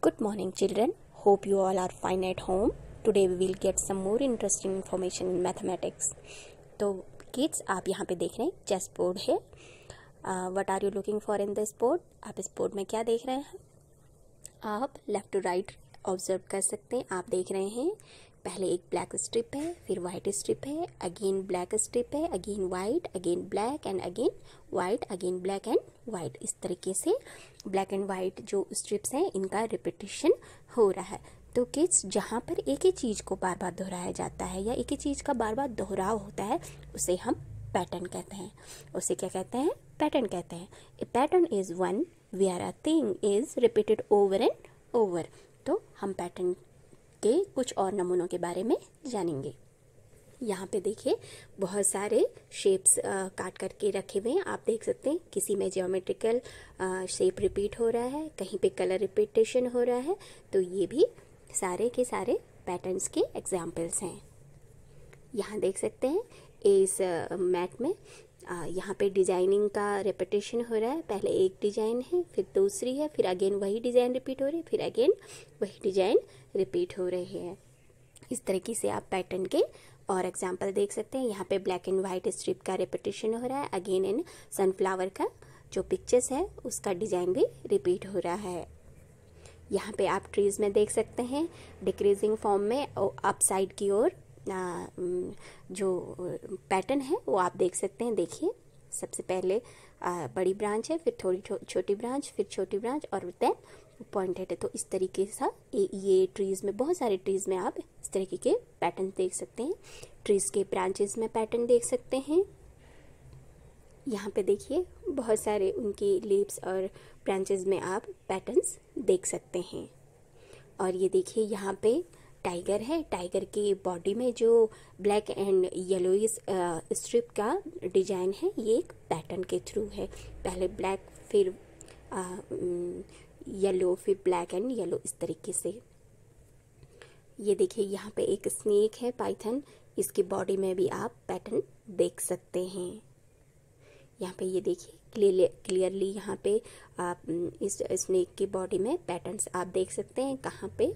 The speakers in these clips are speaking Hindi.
Good morning, children. Hope you all are fine at home. Today we will get some more interesting information in mathematics. तो kids, आप यहाँ पे देख रहे हैं चेस बोर्ड है. What are you looking for in this board? आप इस बोर्ड में क्या देख रहे हैं? आप लेफ्ट टू राइट ऑब्जर्व कर सकते हैं. आप देख रहे हैं पहले एक ब्लैक स्ट्रिप है, फिर वाइट स्ट्रिप है, अगेन ब्लैक स्ट्रिप है, again white, again black and again white, again black and white. इस तरीके से ब्लैक एंड वाइट जो स्ट्रिप्स हैं इनका रिपीटिशन हो रहा है. तो किड्स, जहाँ पर एक ही चीज़ को बार बार दोहराया जाता है या एक ही चीज़ का बार बार दोहराव होता है उसे हम पैटर्न कहते हैं. उसे क्या कहते हैं? पैटर्न कहते हैं. A pattern is one where a thing is repeated over and over. तो हम पैटर्न के कुछ और नमूनों के बारे में जानेंगे. यहाँ पे देखिए बहुत सारे शेप्स काट करके रखे हुए हैं. आप देख सकते हैं किसी में ज्योमेट्रिकल शेप रिपीट हो रहा है, कहीं पे कलर रिपीटेशन हो रहा है. तो ये भी सारे के सारे पैटर्न्स के एग्जाम्पल्स हैं. यहाँ देख सकते हैं इस मैट में यहाँ पे डिजाइनिंग का रिपीटेशन हो रहा है. पहले एक डिजाइन है, फिर दूसरी है, फिर अगेन वही डिजाइन रिपीट हो रही है, फिर अगेन वही डिजाइन रिपीट हो रही है. इस तरीके से आप पैटर्न के और एग्जाम्पल देख सकते हैं. यहाँ पे ब्लैक एंड वाइट स्ट्रिप का रिपीटेशन हो रहा है. अगेन इन सनफ्लावर का जो पिक्चर्स है उसका डिजाइन भी रिपीट हो रहा है. यहाँ पे आप ट्रीज में देख सकते हैं डिक्रीजिंग फॉर्म में अप साइड की ओर जो पैटर्न है वो आप देख सकते हैं. देखिए सबसे पहले बड़ी ब्रांच है, फिर थोड़ी छोटी ब्रांच, फिर छोटी ब्रांच और देन पॉइंटेड है. तो इस तरीके से ये ट्रीज में, बहुत सारे ट्रीज में आप इस तरीके के पैटर्न देख सकते हैं. ट्रीज के ब्रांचेस में पैटर्न देख सकते हैं. यहाँ पे देखिए बहुत सारे उनकी लीव्स और ब्रांचेस में आप पैटर्न्स देख सकते हैं. और ये देखिए यहाँ पे टाइगर है. टाइगर की बॉडी में जो ब्लैक एंड येलोइश स्ट्रिप का डिजाइन है ये एक पैटर्न के थ्रू है. पहले ब्लैक, फिर येलो, फिर ब्लैक एंड येलो, इस तरीके से. ये देखिए यहाँ पे एक स्नेक है, पाइथन. इसकी बॉडी में भी आप पैटर्न देख सकते हैं. यहाँ पे ये देखिए क्लियरली यहाँ पे आप इस स्नेक की बॉडी में पैटर्न्स आप देख सकते हैं. कहाँ पे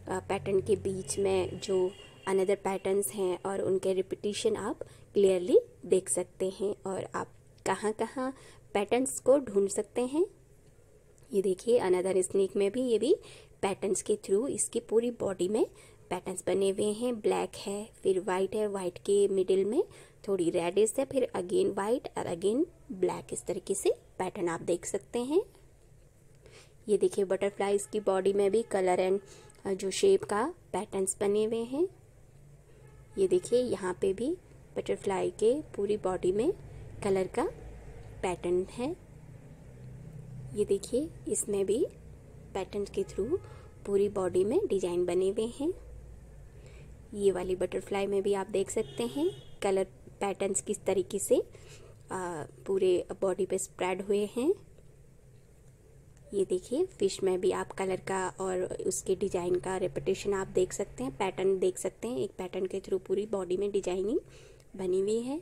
पैटर्न के बीच में जो अनदर पैटर्न्स हैं और उनके रिपीटिशन आप क्लियरली देख सकते हैं. और आप कहाँ कहाँ पैटर्न्स को ढूंढ सकते हैं. ये देखिए अनदर स्नेक में भी ये भी पैटर्न्स के थ्रू इसकी पूरी बॉडी में पैटर्न्स बने हुए हैं. ब्लैक है, फिर वाइट है, वाइट के मिडिल में थोड़ी रेडिश है, फिर अगेन वाइट और अगेन ब्लैक. इस तरीके से पैटर्न आप देख सकते हैं. ये देखिए बटरफ्लाइज की बॉडी में भी कलर एंड जो शेप का पैटर्न्स बने हुए हैं. ये देखिए यहाँ पे भी बटरफ्लाई के पूरी बॉडी में कलर का पैटर्न है. ये देखिए इसमें भी पैटर्न के थ्रू पूरी बॉडी में डिजाइन बने हुए हैं. ये वाली बटरफ्लाई में भी आप देख सकते हैं कलर पैटर्न्स किस तरीके से पूरे बॉडी पे स्प्रेड हुए हैं. ये देखिए फिश में भी आप कलर का और उसके डिजाइन का रिपीटेशन आप देख सकते हैं, पैटर्न देख सकते हैं. एक पैटर्न के थ्रू पूरी बॉडी में डिजाइनिंग बनी हुई है.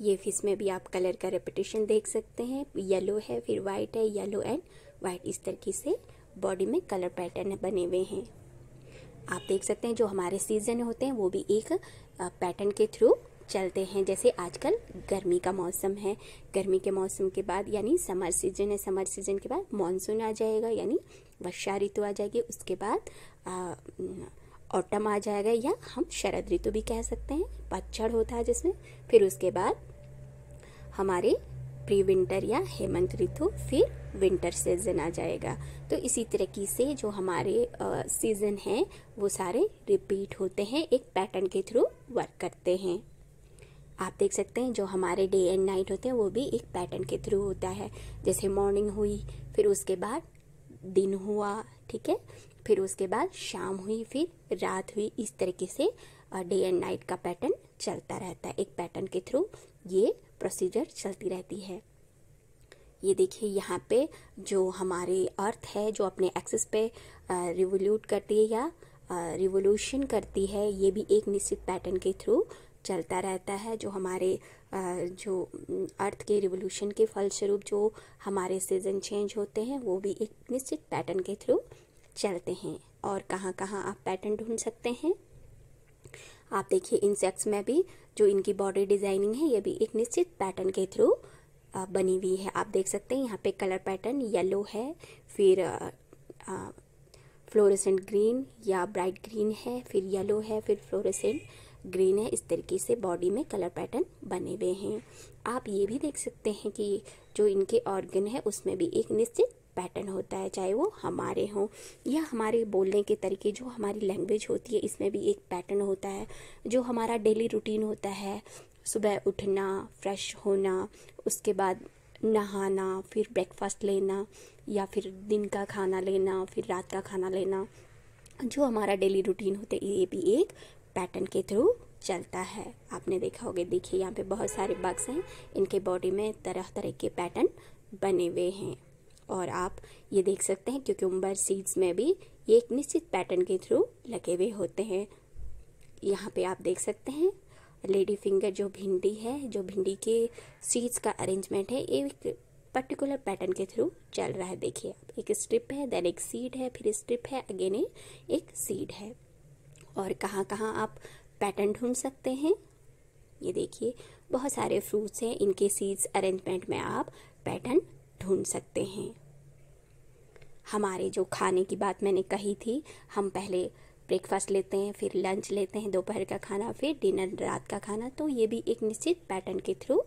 ये फिश में भी आप कलर का रिपीटेशन देख सकते हैं. येलो है, फिर वाइट है, येलो एंड वाइट. इस तरीके से बॉडी में कलर पैटर्न बने हुए हैं. आप देख सकते हैं जो हमारे सीजन होते हैं वो भी एक पैटर्न के थ्रू चलते हैं. जैसे आजकल गर्मी का मौसम है, गर्मी के मौसम के बाद यानी समर सीजन है, समर सीजन के बाद मॉनसून आ जाएगा यानी वर्षा ऋतु आ जाएगी. उसके बाद ऑटम आ जाएगा या हम शरद ऋतु भी कह सकते हैं, पतझड़ होता है जिसमें. फिर उसके बाद हमारे प्री विंटर या हेमंत ऋतु, फिर विंटर सीजन आ जाएगा. तो इसी तरीके से जो हमारे सीजन हैं वो सारे रिपीट होते हैं, एक पैटर्न के थ्रू वर्क करते हैं. आप देख सकते हैं जो हमारे डे एंड नाइट होते हैं वो भी एक पैटर्न के थ्रू होता है. जैसे मॉर्निंग हुई, फिर उसके बाद दिन हुआ, ठीक है, फिर उसके बाद शाम हुई, फिर रात हुई. इस तरीके से डे एंड नाइट का पैटर्न चलता रहता है. एक पैटर्न के थ्रू ये प्रोसीजर चलती रहती है. ये देखिए यहाँ पे जो हमारी अर्थ है जो अपने एक्सिस पे रिवोल्यूट करती है या रिवोल्यूशन करती है, ये भी एक निश्चित पैटर्न के थ्रू चलता रहता है. जो हमारे जो अर्थ के रिवोल्यूशन के फलस्वरूप जो हमारे सीजन चेंज होते हैं वो भी एक निश्चित पैटर्न के थ्रू चलते हैं। और कहाँ कहाँ आप पैटर्न ढूंढ सकते हैं, आप देखिए इंसेक्ट्स में भी जो इनकी बॉडी डिजाइनिंग है ये भी एक निश्चित पैटर्न के थ्रू बनी हुई है। आप देख सकते हैं यहाँ पे कलर पैटर्न येलो है, फिर फ्लोरेसेंट ग्रीन या ब्राइट ग्रीन है, फिर येलो है, फिर फ्लोरेसेंट ग्रीन है। इस तरीके से बॉडी में कलर पैटर्न बने हुए हैं। आप ये भी देख सकते हैं कि जो इनके ऑर्गन है उसमें भी एक निश्चित पैटर्न होता है, चाहे वो हमारे हों या हमारे बोलने के तरीके, जो हमारी लैंग्वेज होती है इसमें भी एक पैटर्न होता है। जो हमारा डेली रूटीन होता है, सुबह उठना, फ्रेश होना, उसके बाद नहाना, फिर ब्रेकफास्ट लेना या फिर दिन का खाना लेना, फिर रात का खाना लेना, जो हमारा डेली रूटीन होता है ये भी एक पैटर्न के थ्रू चलता है। आपने देखा होगा, देखिए यहाँ पे बहुत सारे बग्स हैं, इनके बॉडी में तरह तरह के पैटर्न बने हुए हैं। और आप ये देख सकते हैं क्यूकम्बर सीड्स में भी ये एक निश्चित पैटर्न के थ्रू लगे हुए होते हैं। यहाँ पे आप देख सकते हैं लेडी फिंगर जो भिंडी है, जो भिंडी के सीड्स का अरेंजमेंट है एक पर्टिकुलर पैटर्न के थ्रू चल रहा है। देखिए एक स्ट्रिप है, देन एक सीड है, फिर स्ट्रिप है, अगेन एक सीड है। और कहाँ कहाँ आप पैटर्न ढूंढ सकते हैं, ये देखिए बहुत सारे फ्रूट्स हैं, इनके सीड्स अरेंजमेंट में आप पैटर्न ढूंढ सकते हैं। हमारे जो खाने की बात मैंने कही थी, हम पहले ब्रेकफास्ट लेते हैं, फिर लंच लेते हैं, दोपहर का खाना, फिर डिनर, रात का खाना, तो ये भी एक निश्चित पैटर्न के थ्रू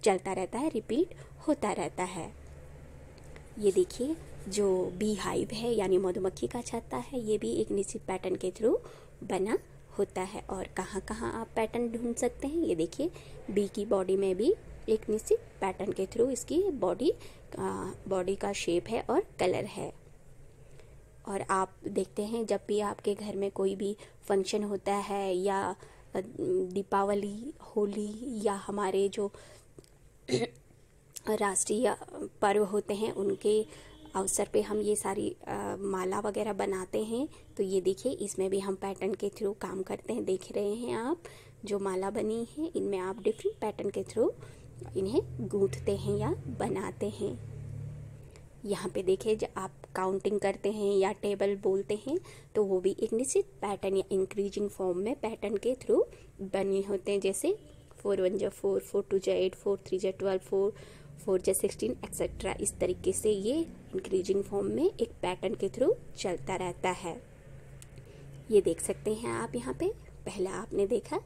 चलता रहता है, रिपीट होता रहता है। ये देखिए जो बी हाइव है यानी मधुमक्खी का छत्ता है, ये भी एक निश्चित पैटर्न के थ्रू बना होता है। और कहाँ कहाँ आप पैटर्न ढूंढ सकते हैं, ये देखिए बी की बॉडी में भी एक निश्चित पैटर्न के थ्रू इसकी बॉडी का शेप है और कलर है। और आप देखते हैं जब भी आपके घर में कोई भी फंक्शन होता है या दीपावली, होली या हमारे जो राष्ट्रीय पर्व होते हैं उनके अवसर पे हम ये सारी माला वगैरह बनाते हैं, तो ये देखिए इसमें भी हम पैटर्न के थ्रू काम करते हैं। देख रहे हैं आप जो माला बनी है, इनमें आप डिफरेंट पैटर्न के थ्रू इन्हें गूंथते हैं या बनाते हैं। यहाँ पे देखिए जब आप काउंटिंग करते हैं या टेबल बोलते हैं तो वो भी एक निश्चित पैटर्न या इंक्रीजिंग फॉर्म में पैटर्न के थ्रू बने होते हैं, जैसे 4 1 जा 4, 4 2 जा 8, 4 3 जा 12, 4 जा 16 एक्सेट्रा। इस तरीके से ये इंक्रीजिंग फॉर्म में एक पैटर्न के थ्रू चलता रहता है। ये देख सकते हैं आप यहाँ पे, पहला आपने देखा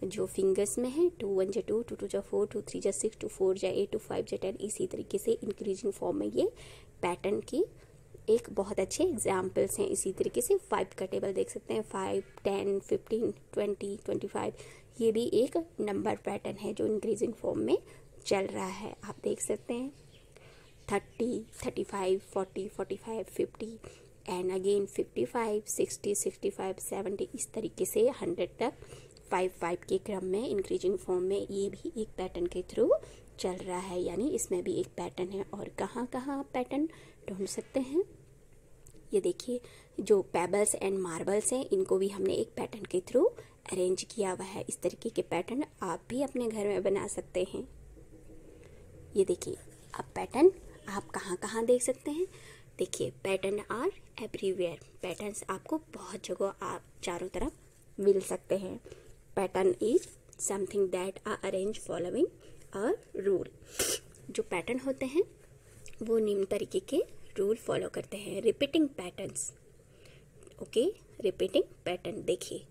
जो फिंगर्स में है 2 1 जा 2, 2 2 जा 4, 2 3 जा 6, 2 4 जा 8, 2 5 जा 10। इसी तरीके से इंक्रीजिंग फॉर्म में ये पैटर्न की एक बहुत अच्छे एग्जाम्पल्स हैं। इसी तरीके से 5 का टेबल देख सकते हैं, 5 10 15 20 25। ये भी एक नंबर पैटर्न है जो इंक्रीजिंग फॉर्म में चल रहा है। आप देख सकते हैं 30 35 40 45 50 एंड अगेन 55 60 65 70। इस तरीके से 100 तक 5 के क्रम में इंक्रीजिंग फॉर्म में ये भी एक पैटर्न के थ्रू चल रहा है, यानी इसमें भी एक पैटर्न है। और कहाँ कहाँ आप पैटर्न ढूंढ सकते हैं, ये देखिए जो पेबल्स एंड मार्बल्स हैं इनको भी हमने एक पैटर्न के थ्रू अरेंज किया हुआ है। इस तरीके के पैटर्न आप भी अपने घर में बना सकते हैं। ये देखिए अब पैटर्न आप कहाँ कहाँ देख सकते हैं, देखिए पैटर्न आर एवरीवेयर। पैटर्न्स आपको बहुत जगह आप चारों तरफ मिल सकते हैं। Pattern is something that are arrange following a rule. जो पैटर्न होते हैं वो निम्न तरीके के रूल फॉलो करते हैं। Repeating patterns, okay, repeating pattern देखिए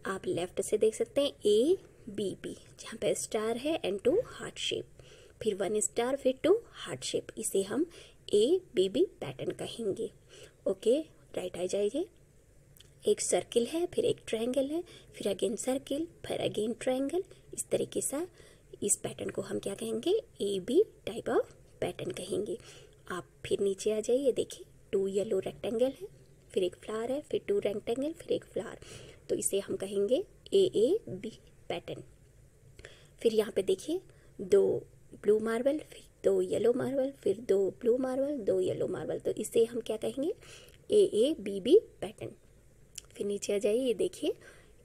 आप लेफ्ट से देख सकते हैं A B B, जहाँ पे स्टार है एंड 2 हार्ट शेप, फिर 1 स्टार, फिर 2 हार्ट शेप। इसे हम A B B पैटर्न कहेंगे। ओके, राइट आ जाइए। एक सर्किल है, फिर एक ट्रायंगल है, फिर अगेन सर्किल, फिर अगेन ट्रायंगल। इस तरीके से इस पैटर्न को हम क्या कहेंगे, AB टाइप ऑफ पैटर्न कहेंगे। आप फिर नीचे आ जाइए, देखिए 2 येलो रेक्टेंगल है, फिर एक फ्लावर है, फिर 2 रेक्टेंगल, फिर एक फ्लावर, तो इसे हम कहेंगे AAB पैटर्न। फिर यहाँ पे देखिए 2 ब्लू मार्बल, फिर 2 येलो मार्बल, फिर 2 ब्लू मार्बल, 2 येलो मार्बल, तो इसे हम क्या कहेंगे, AABB पैटर्न। फिर नीचे आ जाइए, ये देखिए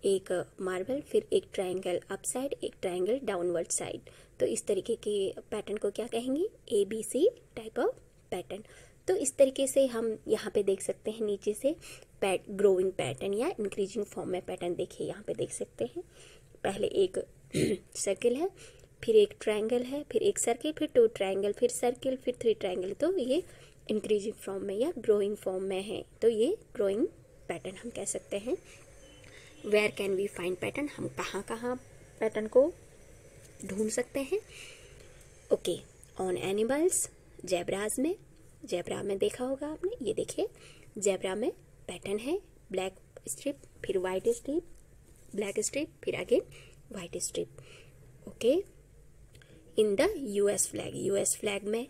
एक मार्बल, फिर एक ट्रायंगल अप साइड, एक ट्रायंगल डाउनवर्ड साइड, तो इस तरीके के पैटर्न को क्या कहेंगे, ABC टाइप ऑफ पैटर्न। तो इस तरीके से हम यहाँ पे देख सकते हैं नीचे से ग्रोइंग पैटर्न या इंक्रीजिंग फॉर्म में पैटर्न देखिए यहाँ पे देख सकते हैं। पहले एक सर्किल है, फिर एक ट्रायंगल है, फिर एक सर्किल, फिर 2 ट्रायंगल, फिर सर्किल, फिर 3 ट्रायंगल। तो ये इंक्रीजिंग फॉर्म में या ग्रोइंग फॉर्म में है, तो ये ग्रोइंग पैटर्न हम कह सकते हैं। Where can we find pattern, हम कहाँ कहाँ पैटर्न को ढूंढ सकते हैं। ओके, ऑन एनिमल्स, जेब्राज में, जेब्रा में देखा होगा आपने, ये देखिए जेब्रा में पैटर्न है, ब्लैक स्ट्रिप, फिर वाइट स्ट्रिप, ब्लैक स्ट्रिप, फिर again white strip. Okay, in the US flag, US flag में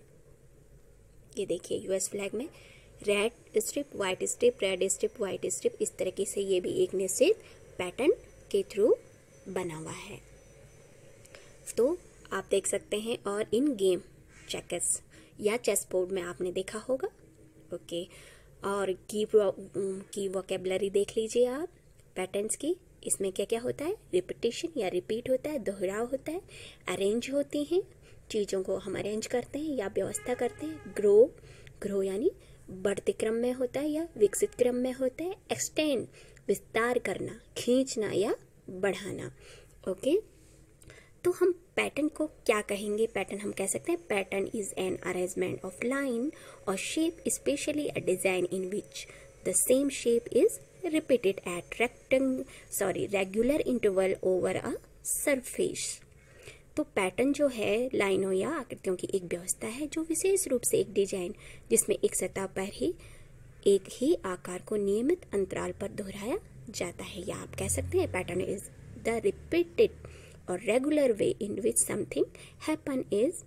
ये देखिए यूएस फ्लैग में red strip, white strip, red strip, white strip, इस तरीके से ये भी एक निश्चित पैटर्न के थ्रू बना हुआ है। तो आप देख सकते हैं। और इन गेम चेकर्स या चेस बोर्ड में आपने देखा होगा। ओके, और की वोकेबलरी देख लीजिए आप पैटर्न्स की। इसमें क्या क्या होता है, रिपीटिशन या रिपीट होता है, दोहराव होता है, अरेंज होती हैं, चीज़ों को हम अरेंज करते हैं या व्यवस्था करते हैं। ग्रो यानी बढ़ते क्रम में होता है या विकसित क्रम में होता है। एक्सटेंड विस्तार करना, खींचना या बढ़ाना। ओके, तो हम पैटर्न को क्या कहेंगे, पैटर्न हम कह सकते हैं pattern is an arrangement of line और shape, specially a design in which the same shape is repeated at regular interval over a surface. तो पैटर्न जो है लाइनों या आकृतियों की एक व्यवस्था है जो विशेष रूप से एक डिजाइन जिसमें एक सतह पर ही एक ही आकार को नियमित अंतराल पर दोहराया जाता है। या आप कह सकते हैं पैटर्न इज द रिपीटेड और regular way in which something happen is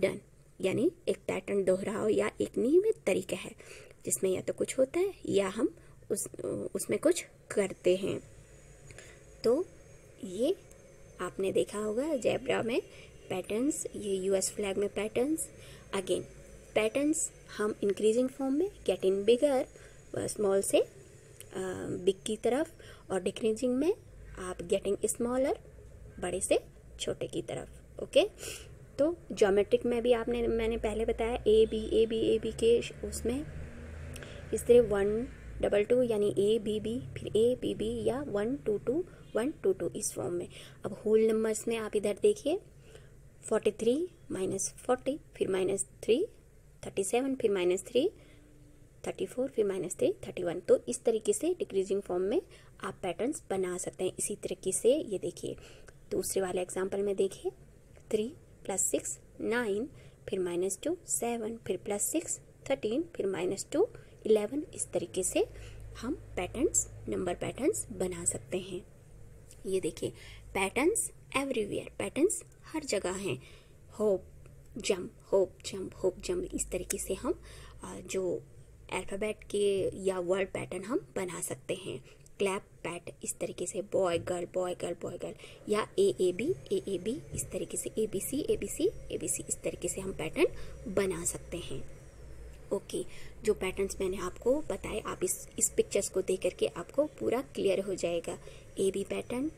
done. यानी एक पैटर्न दोहराव या एक नियमित तरीका है जिसमें या तो कुछ होता है या हम उसमें कुछ करते हैं। तो ये आपने देखा होगा जेब्रा में पैटर्न्स, ये यूएस फ्लैग में पैटर्न्स। अगेन पैटर्न्स हम इंक्रीजिंग फॉर्म में गेटिंग बिगर, स्मॉल से बिग की तरफ, और डिक्रीजिंग में आप गेटिंग स्मॉलर, बड़े से छोटे की तरफ। ओके, तो ज्योमेट्रिक में भी मैंने पहले बताया ए बी के उसमें इस तरह 1 2 2 यानी ए बी बी, फिर ए बी बी, या 1 2 2 1 2 2 इस फॉर्म में। अब होल नंबर्स में आप इधर देखिए 43 -40, फिर -3 37, फिर -3 34, फिर -3 31। तो इस तरीके से डिक्रीजिंग फॉर्म में आप पैटर्न्स बना सकते हैं। इसी तरीके से ये देखिए दूसरे वाले एग्जाम्पल में देखिए 3 + 6 9, फिर -2 7, फिर +6 13, फिर -2 11। इस तरीके से हम पैटर्न्स, नंबर पैटर्न्स बना सकते हैं। ये देखिए पैटर्न्स एवरीवेयर, पैटर्न्स हर जगह हैं। Hope jump, hope jump, hope jump, इस तरीके से हम जो अल्फ़ाबेट के या वर्ड पैटर्न हम बना सकते हैं। क्लैप पैट, इस तरीके से boy girl boy girl boy girl, या ए ए बी, इस तरीके से A B C A B C A B C, इस तरीके से हम पैटर्न बना सकते हैं। ओके, जो पैटर्न्स मैंने आपको बताए, आप इस पिक्चर्स को देख करके आपको पूरा क्लियर हो जाएगा। A B pattern,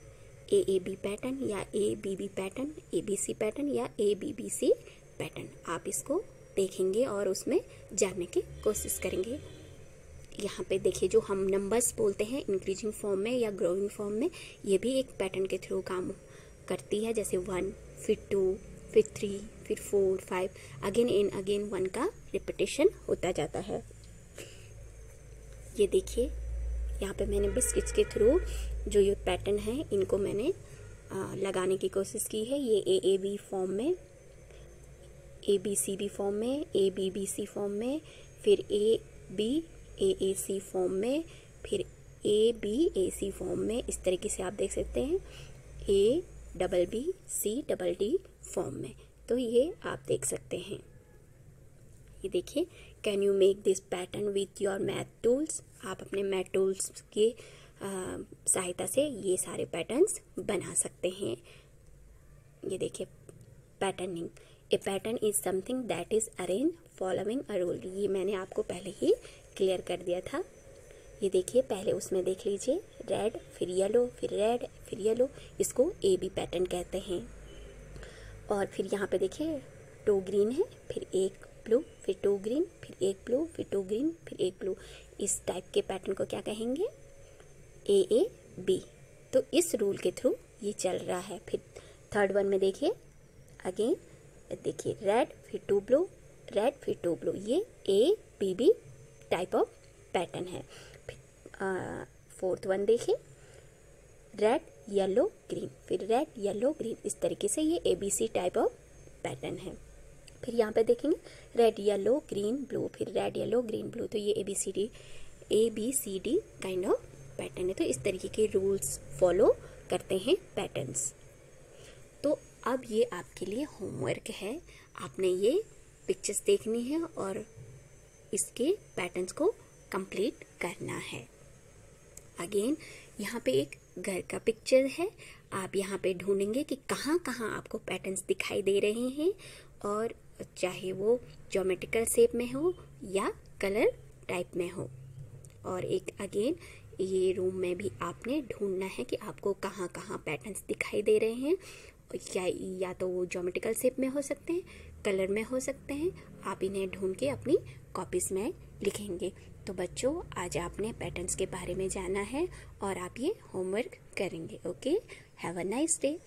A B pattern, या A B B pattern, A B C pattern, या A B B C pattern. आप इसको देखेंगे और उसमें जानने की कोशिश करेंगे। यहाँ पे देखिए जो हम नंबर्स बोलते हैं इंक्रीजिंग फॉर्म में या ग्रोइंग फॉर्म में, ये भी एक पैटर्न के थ्रू काम करती है। जैसे 1, फिर 2, फिर 3, फिर 4 5, अगेन एंड अगेन 1 का रिपीटेशन होता जाता है। ये देखिए यहाँ पे मैंने बस इसके थ्रू जो ये पैटर्न है इनको मैंने लगाने की कोशिश की है। ये ए बी फॉर्म में, A B C B form में, A B B C form में, फिर A B A C form में, फिर A B A C form में। इस तरीके से आप देख सकते हैं A double B C double D form में। तो ये आप देख सकते हैं। ये देखिए, can you make this pattern with your math tools. आप अपने मैथ टूल्स के सहायता से ये सारे पैटर्न्स बना सकते हैं। ये देखिए patterning, A pattern is something that is arrange following a rule. ये मैंने आपको पहले ही क्लियर कर दिया था। ये देखिए पहले उसमें देख लीजिए, रेड, फिर येलो, फिर रेड, फिर येलो, इसको ए बी पैटर्न कहते हैं। और फिर यहाँ पे देखिए 2 ग्रीन है, फिर 1 ब्लू, फिर 2 ग्रीन, फिर 1 ब्लू, फिर 2 ग्रीन, फिर 1 ब्लू। इस टाइप के पैटर्न को क्या कहेंगे? AAB। तो इस रूल के थ्रू ये चल रहा है। फिर थर्ड वन में देखिए, अगेन देखिए रेड फिर 2 ब्लू, रेड फिर 2 ब्लू, ये ABB टाइप ऑफ पैटर्न है। फिर फोर्थ वन देखिए, रेड येलो ग्रीन, फिर रेड येलो ग्रीन, इस तरीके से ये ABC टाइप ऑफ पैटर्न है। फिर यहाँ पे देखेंगे रेड येलो ग्रीन ब्लू, फिर रेड येलो ग्रीन ब्लू, तो ये ABCD काइंड ऑफ पैटर्न है। तो इस तरीके के रूल्स फॉलो करते हैं पैटर्न्स। तो अब ये आपके लिए होमवर्क है, आपने ये पिक्चर्स देखनी है और इसके पैटर्न्स को कंप्लीट करना है। अगेन यहाँ पे एक घर का पिक्चर है, आप यहाँ पे ढूंढेंगे कि कहाँ कहाँ आपको पैटर्न्स दिखाई दे रहे हैं, और चाहे वो ज्योमेट्रिकल शेप में हो या कलर टाइप में हो। और एक अगेन ये रूम में भी आपने ढूंढना है कि आपको कहाँ कहाँ पैटर्न्स दिखाई दे रहे हैं, या तो वो ज्योमेट्रिकल शेप में हो सकते हैं, कलर में हो सकते हैं। आप इन्हें ढूंढ के अपनी कॉपीज में लिखेंगे। तो बच्चों, आज आपने पैटर्न्स के बारे में जाना है और आप ये होमवर्क करेंगे। Okay, have a nice day.